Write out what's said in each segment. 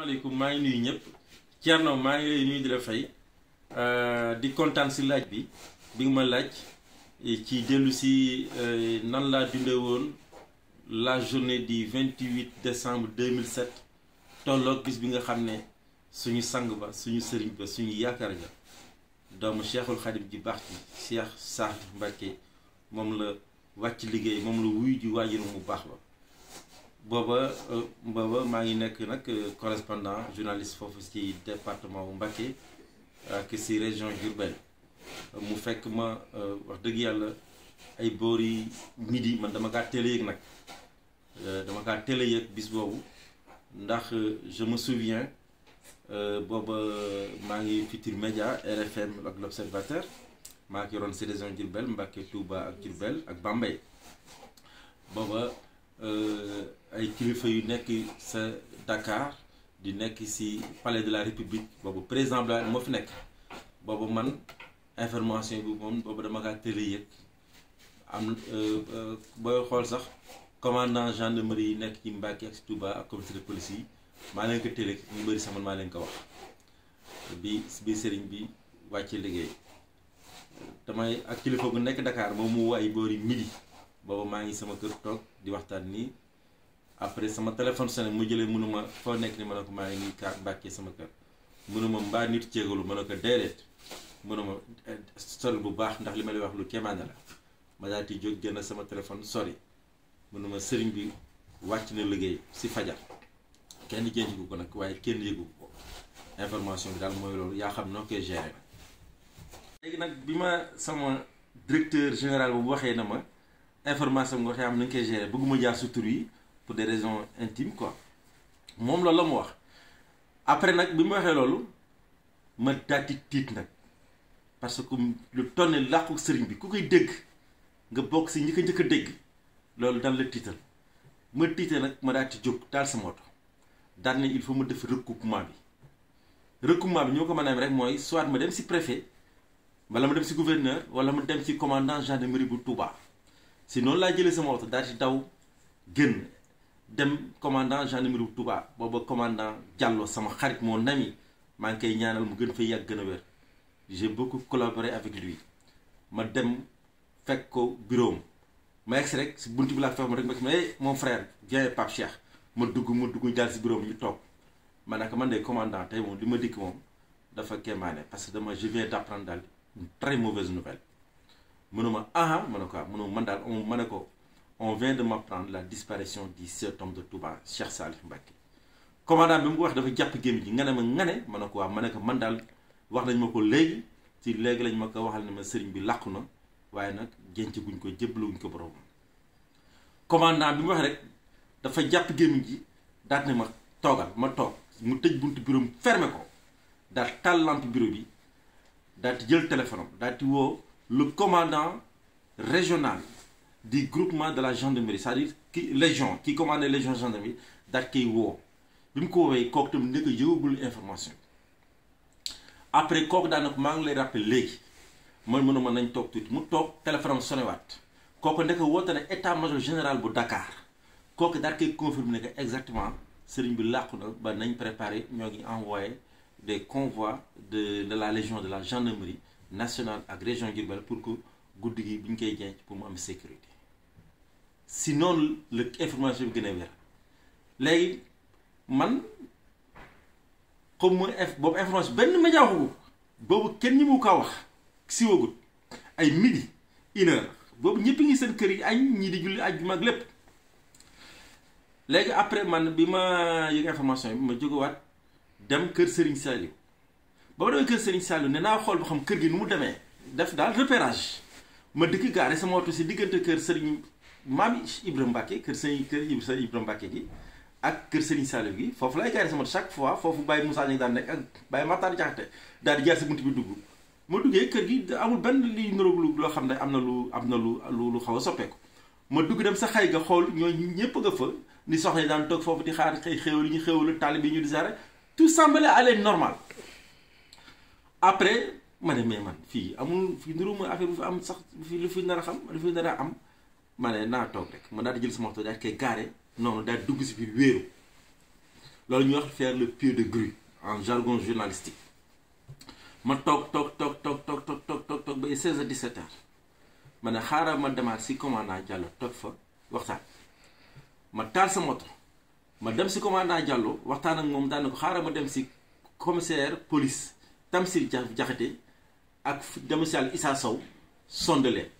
asalaamaaleykum maa ngi nuyu ñëpp Thierno maa ngi lay nuyu di la fay di kontaan si laaj bi nga ma laaj ci dellu si nan laa dundee woon la journée du 28 décembre 2007 tolloog bis bi nga xam ne suñu sang ba suñu sëriñ ba suñu yaakaar ja doomu Cheikhul Khadim ji baax ci Cheikh Salih Mbacké moom la wàcc liggéey moom la wuyu ji waajuram mu baax ba booba maa ngi nekk nag correspondant journaliste foofu ci département wu Mbacké ak si région Diourbel mu fekk ma wax dëgg yàlla ay boori midi man dama kaa teel a yëg nag dama kaa teel a yëg bis boobu ndax je me souviens booba maa ngi Futurs Médias RFM ak l'Observateur maa ngi yoroon si région Diourbel Mbacké Touba ak Diourbel ak Bambey booba ay kilifa yu nekk sa Dakar di nekk ci palais de la République boobu président Blanc moo fi nekk boobu man information bi moom boobu dama kaa télé yëg am booy xool sax commandant gendarmerie yi nekk ci Mbacké ak ci Touba ak commissaire de police yi maa leen ko télé ñu bëri sax man maa leen ko wax bi sëriñ bi wàcce liggéey damay ak kilifa gu nekk Dakar moom mu ay boori midi boobu maa ngi sama kër toog di waxtaan nii après sama téléphone sonné mu jëlee mënuma foo nekk ni ma ne ko maa ngi nii kaa Mbacké sama kër mënuma mbaa nit ceegalu ma ne ko déedéet mënuma sori bu baax ndax li ma lay wax lu kéemaane la ma daal di jóg génn sama téléphone sori mënuma sëriñ bi wàcc na liggéey si fajar kenn jëndigu ko nag waaye kenn yëgu ko information bi daal mooy loolu yaa xam noo koy gérer nag léegi nag bi ma sama directeur général bu waxee na ma information bi nga waxee am nañu koy gérer bëgguma jaar su tur yi pour des raisons intimes quoi moom loolu la mu wax après nag bi mu waxee loolu ma daati tiit nag parce que lu toll ni làqu sëriñ bi ku koy dégg nga bokk si ñi ko njëkk a dégg loolu daan la tiital ma tiitee nag ma daati jóg taal sama oto daal ne il faut ma def recoupement bi ñoo ko mën a am rek mooy soit ma dem si préfet wala ma dem si gouverneur wala ma dem si commandant gendarmerie bu Touba si noonu laa jëlee sama oto daal di daw génn dem commandant gendarmerie bu Touba booba commandant Diallo sama xarit moo nami maa ngi koy ñaanal mu gën fay yàgg gën a wér j'ai beaucoup collaboré avec lui ma dem fekk ko bureau ma egsi rek si buntu bi laa fekk ma rek ma mon frère viens Pape Cheikh ma dugg jàll si bureau ñu toog ma ne ko man de commandant tey moom li ma dikk moom dafa kéemaane parce que je viens d'apprendre daal une très mauvaise nouvelle mënuma ma ne ko mënuma man daal ma ne ko on vient de m'apprendre la disparition du cet homme de Touba Cheikh Salih Mbacké commandant bi mu ko wax dafa jàpp gémmiñ ji nga ne ma ne ko waaw ma ne ko man daal wax nañ ma ko léegi ci léegi lañ ma ko waxal ne ma sëriñ bi làqu na waaye nag jenc guñ ko jébbaluwuñ ko borom commandant bi mu wax rek dafa jàpp gémmiñ ji daat ne ma toogal ma toog mu tëj buntu bureau fermé ko daal taal lampe bureau bi daal di jël téléphone daal di woo le commandant régional du groupement de la gendarmerie c'est-à-dire qui commande légion gendarmerie daal koy woo bi mu ko woowee kooku tamit nekk yëgagul information après kooku daanaka maa ngi lay rappelé léegi man mënuma nañ toog tuuti mu toog téléphone am sonewaat kooku nekk woote na état-major général bu Dakar kooku daal koy confirmer ne exactement sëriñ bi làqu na ba nañ préparé ñoo ngi envoyé des convois de la légion de la gendarmerie nationale ak région Diourbel pour que guddi gi bu ñu koy jenc pour mu am sécurité si noonu la information bi gën a wér léegi man comme mooy boobu information benn média waxu boobu kenn ñi mu ko wax si wagut ay midi 1h boobu ñëpp ngi seen kër yi añ ñii di julli àjjuma ak lépp léegi après man bi ma yëg information bi ma jógewaat dem kër Serigne Saliou ba ma demee kër Serigne Saliou ne naa xool ba xam kër gi nu mu demee def daal repérage ma dikk gaare sama oto si diggante kër Serigne Maam Ibra Mbacké kër Ibra Mbacké gi ak kër Serigne Saliou gi foofu lay gaare sama chaque fois foofu Baye Moussa Niang daan nekk ak Baye Matar Diakhaté daal di jaar si buntu bi dugg ma duggee kër gi amul benn liy niroog loo xam ne am na lu xaw a soppeeku ma dugg dem sa xay ga xool ñooñu ñëpp nga fa ni soxna yi daan toog foofu di xaar xëy xéwal yi ñu xéwalu taalibe yi ñu di saare tout semblait aller normal après ma ne mais man fii amul fii niruma affaire bu fi am sax lu fi nar a am ma ne naa toog rek ma daal di jël sama oto daal di koy gaare noonu daal di dugg si biir wéeru loolu ñuy wax faire le pied de grue en jargon journalistique ma toog ba 16 à 17 heures ma ne xaaral ma demaat si commandant Diallo toog fa waxtaan ma taal sa moto ma dem si commandant Diallo waxtaan ak moom daan na ko xaaral ma dem si commissaire police Tamsir Diakhaté ak commissaire Issa Sow sondelee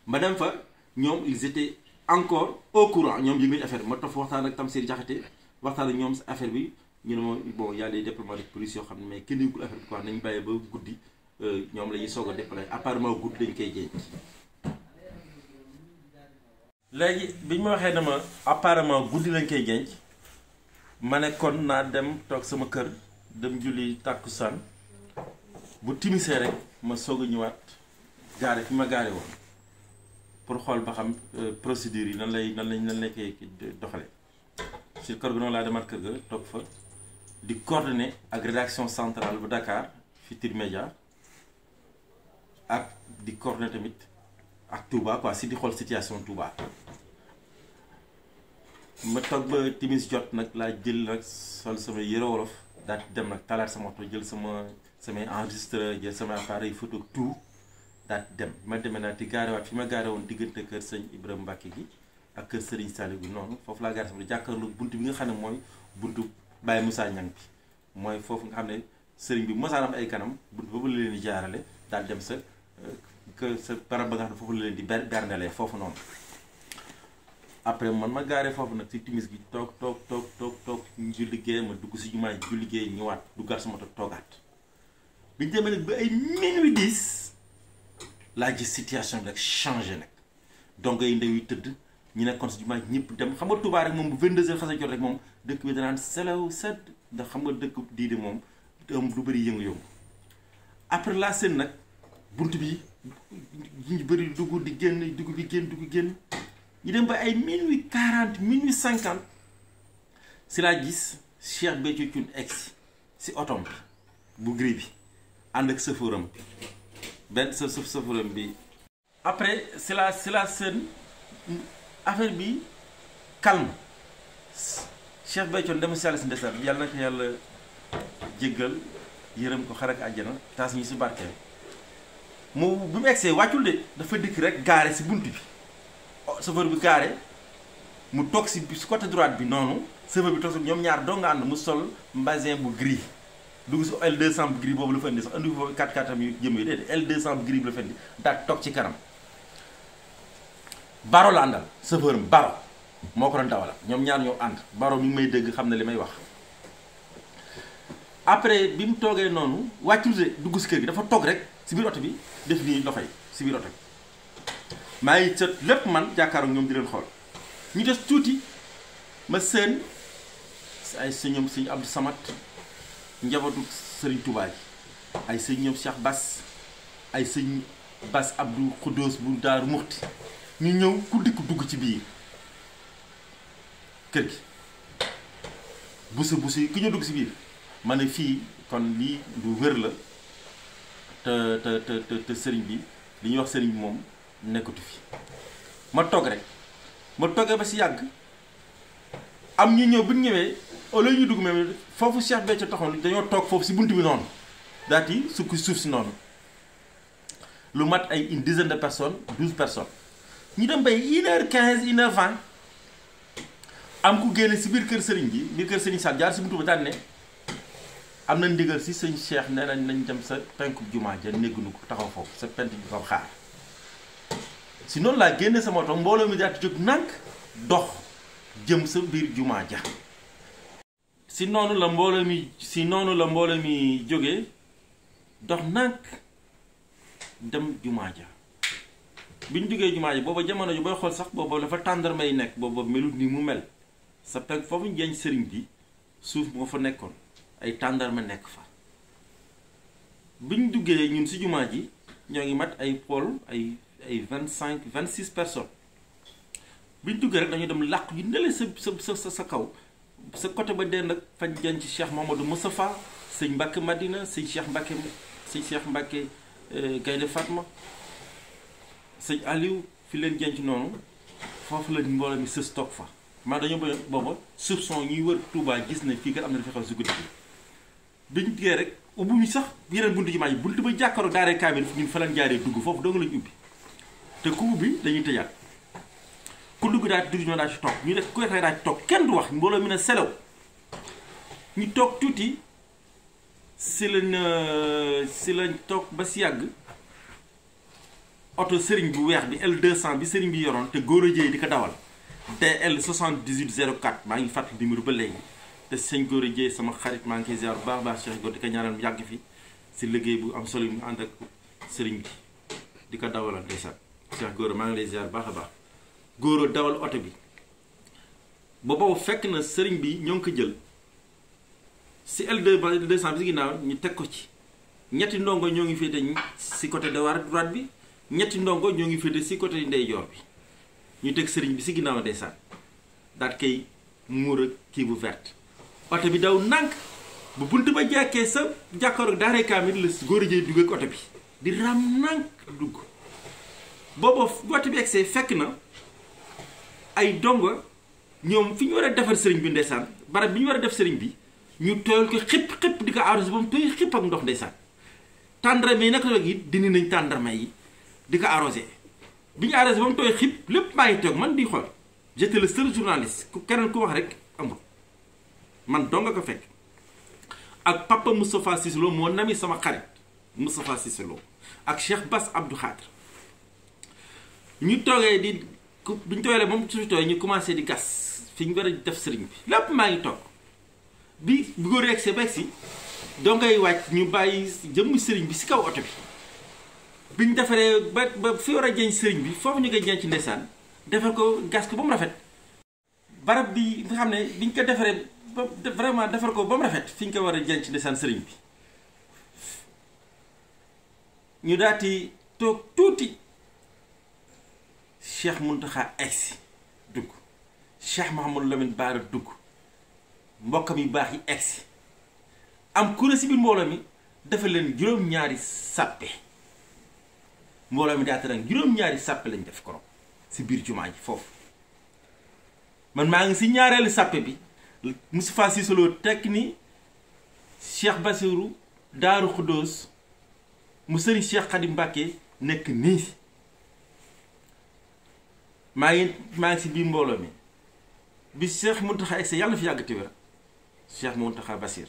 ma dem fa ñoom ils étaient encore au courant ñoom yëg nañu affaire bi ma toog fa waxtaan ak Tamsir Diakhaté waxtaan ak ñoom si affaire bi ñu ne ma bon y a des déploiements de police yoo xam ne mais kenn yëgul affaire bi quoi nañ bàyyi ba guddi ñoom la ñuy soog a déployer apparemment guddi dañ koy jéem. léegi bi ñu ma waxee ne ma apparemment guddi lañ koy jenc ma ne kon naa dem toog sama kër dem julli tàkkusaan bu timisee rek ma soog a ñëwaat gaare fi ma gaare woon pour xool ba xam procédure yi nan lañ koy doxale si kër ga noonu laa demaat kër ga toog fa di coordonner ak rédaction centrale bu Dakar Futurs Médias ak di coordonner tamit ak Touba quoi si di xool situation Touba ma toog ba timis jot nag laa jël nag sol sama yëre wolof daal di dem nag talaat sama oto jël samay enregistreur jël sama appareil photo tout daal di dem ma demee naa di gaarewaat fi ma gaare woon diggante kër sëñ Ibrahima Mbacke gi ak kër Serigne Saliou bi noonu foofu laa gaare sama jàkkaarloo buntu bi nga xam ne mooy buntu Baye Moussa Niang bi mooy foofu nga xam ne sëriñ bi mosaan am ay kanam buntu boobu la leen di jaarale daal dem sa barab ba nga xam ne foofu la leen di berndelee foofu noonu après man ma gaaree foofu nag si timis gi toog ñu julli géey ma dugg si jumaa ji julli géey ñëwaat duggaat sama toogaat bi ñu demee nag ba ay minuit 10 laa gis situation bi rek changé nag donc ay ndaw yi tëdd ñu nekkoon si jumaa ji ñëpp dem xam nga Touba rek moom bu 22h xasee jot rek moom dëkk bi danaan selaw sedd ndax xam nga dëkk diide moom du bëri yëngu-yëngu après la seen nag bunt bi ñu bëri dugg di génn ñu dem ba ay minuit 40 minuit 50 si laa gis Cheikh Béthio Thioune egsi si otom bi bu gris bi ànd ak sëfëram benn sëfëram bi après si la seen affaire bi calme Cheikh Béthio dem si yàlla si ndeysaan yàlla na ko yàlla jéggal yërëm ko xarak àjjana taas ñu si barkeel mu bi mu egsee wàccul de dafa dikk rek gaare si bunt bi chauffeur bi gaare mu toog si côté droite bi noonu chauffeur bi toog si ñoom ñaar doo nga ànd mu sol mbasin bu gris dugg si L200 bu gris boobu la fa indi sax indi foofu 4x4 am yu jëm yi déedéet L200 bu gris bi la fa indi daal toog ci kanam baro la àndal chauffeur bi baro moo ko doon dawala ñoom ñaar ñoo ànd baro mi ngi may dégg xam ne li may wax après bi mu toogee noonu wàccul de dugg si kër gi dafa toog rek si biir oto bi def nii loxo yi si biir oto bi maa ngi jot lépp man jàkkaaru ñoom di leen xool ñu des tuuti ma seen ay sëñ ñoom sëñ Abdou Samad njabootu Serigne Touba ji ay sëñ ñoom Cheikh Bass ay sëñ Bass Abdou Khoudous bu Daaru Muxti ñu ñëw ku dikk dugg ci biir kër gi busu yi ki ñu dugg si biir ma ne fii kon lii lu wér la te sëriñ bi li ñuy wax sëriñ bi moom nekkatu fi ma toog rek ma toogee ba si yàgg am ñu ñëw bu ñu ñëwee au lieu ñu dugg même foofu Cheikh Béthio taxoon dañoo toog foofu si bunt bi noonu daat yi sukk suuf si noonu lu mat ay une dizaine de personnes 12 personnes ñu dem bay 1h15 1h20 am ku génne si biir kër sëriñ bi biir kër sëriñ Sall jaar si buntu ba daan ne am na ndigal si sëñ Cheikh nee nañ dem sa penku jumaa ja néggunu ko taxaw foofu sa penku bi ko xaar si noonu laa génne sama oto mbooloo mi daal di jóg nànk dox jëm sa biir jumaa ja si noonu la mbooloo mi jógee dox nànk dem jumaa ja bi ñu jógee jumaa ja booba jamono ju booy xool sax booba dafa tàndarma yi nekk booba melut ni mu mel sa penk foofu ñu jeeñ sëriñ bi suuf moo fa nekkoon ay tàndarma nekk fa bi ñu duggee ñun si jumaa ji ñoo ngi mat ay pool ay 25 26 personnes bi ñu duggee rek dañu dem làqu yu nele sa kaw sa côté ba dee nag fañ denc Cheikh Mamadou Moustapha sëñ Mbacke Madina sëñ Cheikh Mbacke Gaynde Fatma sëñ Aliou fi leen denc noonu foofu la mbooloo mi sës toog fa maa dañoo bëgg booba soupçon ñuy wër Touba gis ne fii kat am na dafa xew si guddi bi biñ gee rek ubbi ñu sax yeneen buntu jumaa yi buntu ba jàkkaaroo daaree kaamil ñun fa lañ jaaree dugg foofu dong lañ ubbi te ku ubbi dañuy tëjaat ku dugg daal di dugg ñoo daal ci toog ñu def ku daal ci toog kenn du wax mbooloo mi ne selew ñu toog tuuti si lañ toog ba si yàgg oto sëriñ bu weex bi L200 bi sëriñ bi yoroon te góor a jéey di ko dawal DL 7804 maa ngi fàttali numéro ba léegi te sëñ góor a jéey sama xarit maa ngi koy ziar bu baax baax Cheikh Góor di ko ñaanal mu yàgg fi si liggéey bu am solo yi mu ànd ak sëriñ bi di ko dawalal ndeysaan Cheikh Góor maa ngi lay ziar baax a baax góor a dawal oto bi ba boobu fekk na sëriñ bi ñoo ngi ko jël si L200 bi si ginnaaw ñu teg ko ci ñetti ndongo ñoo ngi féete si côté droite bi ñetti ndongo ñoo ngi féete si côté ndeyjoor bi ñu teg sëriñ bi si ginnaaw ndeysaan daat koy muur ak kii bu verte oto bi daw nànk bu bunt ba jàkkee sa jàkkaaroo daaree kaamil la góor a jëy dugg ak oto bi di ram nànk dugg booba oto bi egsee fekk na ay dongo ñoom fi ñu war a defar sëriñ bi ndeysaan barab bi ñu war a def sëriñ bi ñu tooyal ko xëpp di ko arrosé ba mu tooy xëpp ak ndox ndeysaan tàndarma yi naka yi dindi nañ tàndarma yi di ko arrosé bi ñu arrosé ba mu tooy xëpp lépp maa ngi toog man di xool j'étais le seul journaliste ku keneen ku wax rek amul man dong nga ko fekk ak papa Moustapha Cissé Lo moo nami sama xarit Moustapha Cissé Lo ak Cheikh Bass Abdou Khadre ñu toogee di duñ tooyalee ba mu suñu tooy ñu commencé di gas fi ñu war a def sëriñ bi lépp maa ngi toog bi bu góor yegsee ba egsi doo ngay wàcc ñu bàyyi jëmm sëriñ bi si kaw oto bi biñ defaree ba fi war a jëñ sëriñ bi foofu ñu koy jëñ ci ndeysaan defar ko gas ko ba mu rafet barab bi nga xam ne biñ ko defaree ba vraiment defar ko ba mu rafet fi ñu ko war a jëñ ci ndeysaan sëriñ bi ñu daati toog tuuti Cheikh Mountakha egsi dugg Cheikh Mouhamadou Lamine Bara dugg mbokkam yu baax yi egsi am kuréel si biir mbooloo mi dafa leen juróom-ñaari sàppe mbooloo mi daata nag juróom-ñaari sàppe lañ def koro si biir jumaa ji foofu man maa ngi si ñaareelu sàppe bi Moustapha Cissé Lo tekk ni Cheikh Bassirou Daaru Xuddoos mu sëriñ Cheikh Khadim Mbacké nekk nii maa ngi si biir mbooloo mi bi Cheikh Mountakha egsi yàlla na fi yàgg te wér Cheikh Mountakha Bassir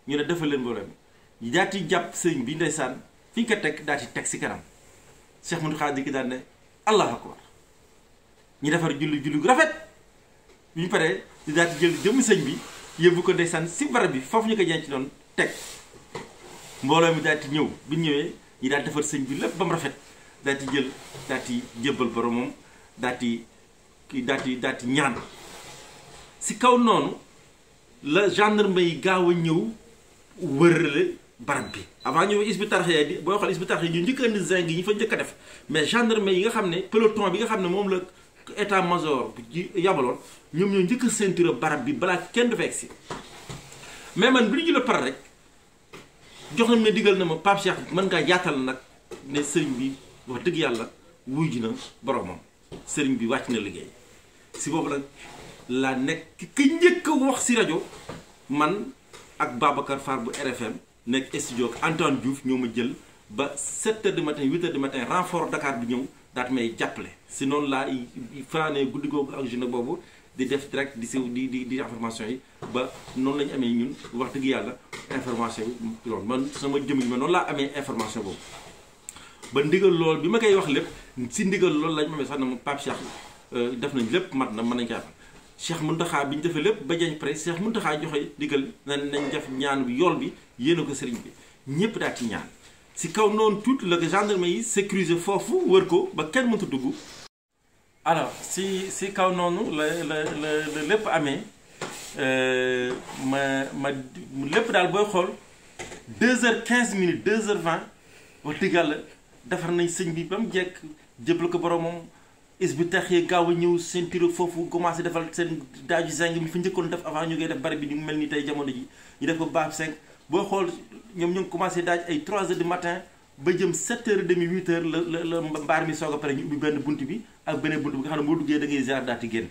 ñu ne defal leen mbooloo mi ñu daati jàpp sëriñ bi ndeysaan fi ñu ko teg daati teg si kanam Cheikh Mountakha di ki daan ne allahu akbar ñu defar julli gu rafet bi ñu paree ñu daati jël jëmm sëñ bi yóbbu ko ndeysaan si barab bi foofu ñu ko jenc doon teg mbooloo mi daati ñëw bi ñu ñëwee ñu daal defar sëñ bi lépp ba mu rafet daati jël daati jébbal boromam daati ñaan si kaw noonu la gendarme yi gaaw a ñëw wërale barab bi avant ñëw Hizbut Tarqiyyah di booy xool Hizbut Tarqiyyah ñu njëkk a indi zinc yi ñu fa njëkk a def mais gendarme yi nga xam ne peloton bi nga xam ne moom la état major bi yabaloon ñoom ñoo njëkk a ceinture barab bi balaa kenn du fa egsi mais man bi ñu jëlee pare rek jox nañ ne digal na ma Pape Cheikh mën ngaa yaatal nag ne sëriñ bi wax dëgg yàlla wuy ji na boromam sëriñ bi wàcc na liggéey si boobu nag laa nekk ki njëkk a wax si rajo man ak Babacar Fall bu RFM nekk studio ak Antoine Diouf ñoo ma jël ba 7h du matin 8h du matin renfort Dakar bi ñëw daat may jàppale si noonu laa fanaanee guddi googu ak journée boobu di def direct di information yi ba noonu la ñu amee ñun wax dëgg yàlla information yi loolu man sama jëmm ma noonu laa amee information boobu ba ndigal loolu bi ma koy wax lépp si ndigal loolu lañ ma amee sax na ma Pape Cheikh def nañ lépp mat na mën nañ koy wax Cheikh Mountakha bi ñu defee lépp ba jañ pare Cheikh Mountakha joxe digal nañ def ñaan bi yool bi yéena ko sëriñ bi ñëpp daal ci ñaan si kaw noonu tuuti la gendarme yi sécuriser foofu wër ko ba kenn mënta dugg. alors si kaw noonu la lépp amee ma lépp daal booy xool 2h15 2h20 wax dëgg yàlla defar nañ sëñ bi ba mu jekk jëbal ko boromam. Hizbut Tarqiyyah gaaw a ñëw seen tiro foofu commencé defal seen daaju zinc mi fa njëkkoon def avant ñu koy def bari bi ñu mel ni tey jamono ji ñu def ko baax 5 boo xool ñoom ñu ngi commencé daaj ay 3h du matin ba jëm 7h30 8h la mbaar mi soog a pare ñu ubbi benn bunt bi ak beneen bunt bi nga xam ne boo duggee da ngay ziar daati génn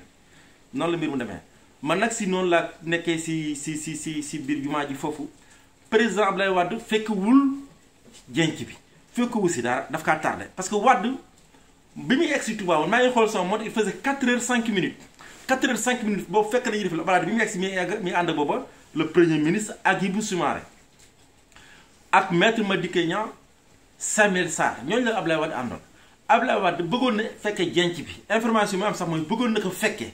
noonu la mbir mu demee man nag si noonu laa nekkee si biir jumaa ji foofu président Abdoulaye Wade fekkewul jenc bi fekkewul si dara daf kaa tardé parce que Wade bi muy egg si Touba woon maa ngi xool sama montre il faisait 4h05 4h05 boobu fekk nañu def la balaa bi mu egg si mi ànd booba le premier ministre Hadjibou Soumaré ak maître Madické Niang Samuel Sarr ñooñu la Abdoulaye Wade àndoon Abdoulaye Wade bëggoon na fekkee jenc bi information bi am sax mooy bëggoon na ko fekkee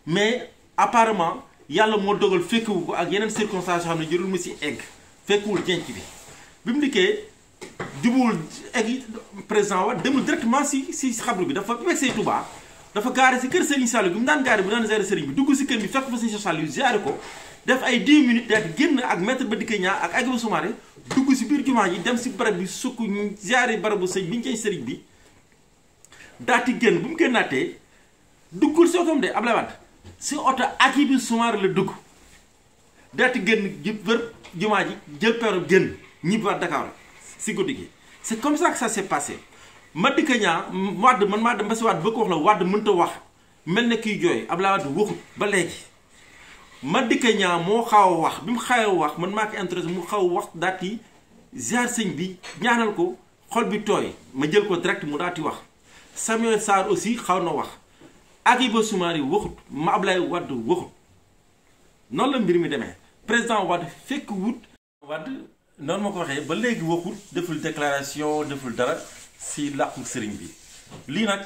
mais apparemment yàlla moo dogal fekkewu ko ak yeneen circonstances yoo xam ne jërul mu si egg fekkewul jenc bi mu dikkee jubuwul egg président Wade demul directement si xabru bi dafa wegsee Touba dafa gaare si kër Serigne Saliou bi mu daan gaare bu daan gérer Serigne bi dugg si kër bi fekk fa Serigne Saliou ziare ko def ay 10 minutes daal di génn ak maître Madické Niang ak Hadjibou Soumaré dugg si biir jumaa ji dem si barab bi sukk ziare barabu sëñ bi ñu koy Serigne bi daati génn bu mu génnaatee duggul si otom de Abdoulaye Wade si oto Hadjibou Soumaré la dugg daati génn wër jumaa ji jël peeru génn ñibbiwaat Dakar si guddi gi c'est comme ça que ça s'est passé Madické Niang Wade man maa dem ba si Wade ba ko wax la Wade mënta wax mel ne kiy jooy Abdoulaye Wade waxut ba léegi Madické Niang moo xaw a wax bi mu xaw a wax man maa ko intéressé mu xaw a wax daati ziar sëñ bi ñaanal ko xol bi tooy ma jël ko direct mu daati wax Samuel Sarr aussi xaw na wax Hadjibou Soumaré waxut ma Abdoulaye Wade waxut noonu la mbir mi demee président Wade fekk wut Wade noonu ma ko waxee ba léegi waxut deful déclaration deful dara si làqu sëriñ bi lii nag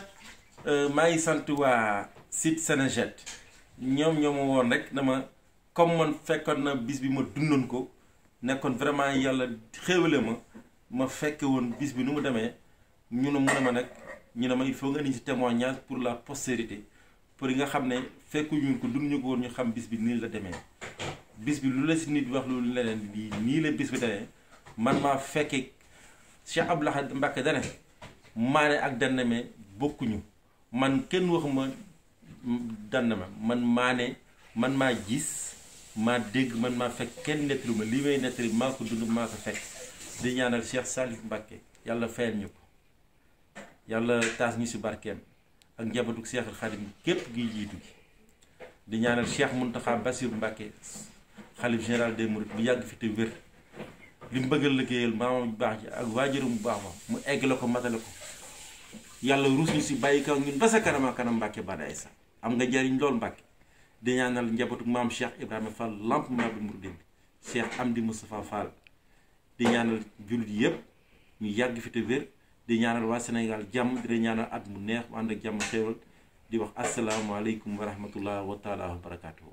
maa ngi sant waa site Sénégal ñoom ma woon rek dama comme man fekkoon na bis bi ma dundoon ko nekkoon vraiment yàlla xéewale ma fekke woon bis bi nu mu demee ñu ne mu ne ma nag ñu ne ma il faut nga indi ci témoignage pour la postérité pour yi nga xam ne fekkuñu ko dunduñu ko woon ñu xam bis bi nii la demee bis bi lu la si nit wax loolu leneen nii la bis bi demee man maa fekke Cheikh Abdou Lahad Mbacké dane maane ak Danneme bokkuñu man kenn waxuma Danneme man maane man maa gis maa dégg man maa fekk kenn nettalu ma li may nettali maa ko dund maa ko fekk di ñaanal Cheikh Salif Mbacké yàlla fayal ñu ko yàlla taas ñu si barkeem ak njabootu Cheikhul Khadim képp gi jiitu gi di ñaanal Cheikh Mountakha Bassirou Mbacké xalif général des Mourides bu yàgg fi te wér li mu bëggal liggéeyal maamam bu baax ji ak waajuram bu baax ma mu egg la ko matale ko yàlla ruus ñu si bàyyi kaw ñun ba sa kanam kanam Mbacké Bada Aïssa am nga njariñ lool Mbacké di ñaanal njabootu maam Cheikh Ibrahima Fall lamp Mabou Mouridine Cheikh Amdi Moustapha Fall di ñaanal jullit yëpp ñu yàgg fi te wér di ñaanal waa Sénégal jàmm di ñaanal at mu neex mu ànd ak jàmm xéewal di wax asalaamaaleykum wa rahmatullah wa taala wa barakaatuhu